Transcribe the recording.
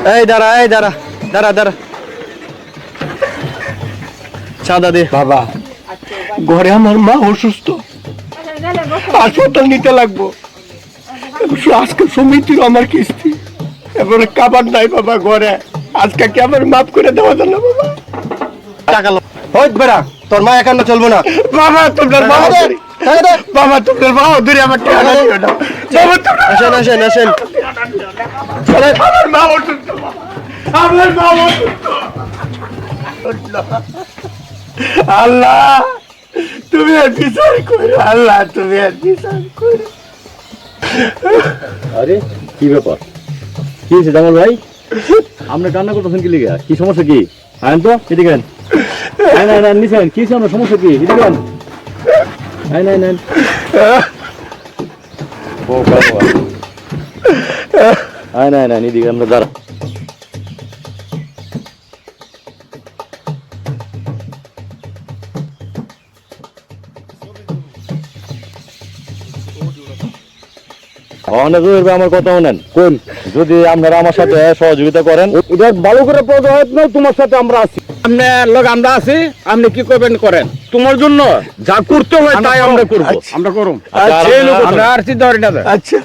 এই দাঁড়া, এই দাঁড়া, দাঁড়া দাঁড়া, চাঁদা দে। বাবা, ঘরে আমার মা অসুস্থ, হাসপাতাল নিতে লাগবো। আজকে সমিতির আমার কিস্তি, এবারে খাবার নাই বাবা ঘরে। আজকে কি আমার মাফ করে দেওয়া যায় না বাবা? টাকা লো হইত বেড়া, তোর মা একান্ন চলবো না। বাবা তোমার বাবা ধরে, বাবা তোমার বাবা ধরে আমার টাকা দিও না। বাবা তোমরা আসেন আসেন আসেন। আমার মা অসুস্থ, আমার মা অসুস্থ। আল্লাহ তুমি আর বিচার করো, আল্লাহ তুমি আর বিচার করো। আরে কি ব্যাপার, কি হয়েছে জামাল ভাই? আপনি কান্না করতেছেন কি লিগা? কি সমস্যা কি? আইন তো এদিকে আইন। আইন আইন আইন নিছেন, কি হয়েছে আপনার সমস্যা কি? এদিকে আইন। আইন আইন আইন। ও বাবা, আইন আইন আইন এদিকে আমরা দাঁড়া। আমার কথা শুনেন, কোন যদি আপনারা আমার সাথে সহযোগিতা করেন, এটা ভালো করে তোমার সাথে আমরা আছি। আপনার লোক আমরা আছি, আপনি কি করবেন করেন। তোমার জন্য যা করতে হয় তাই আমরা করবো, আমরা করুম। আচ্ছা, আমরা আর চিন্তা করি না। আচ্ছা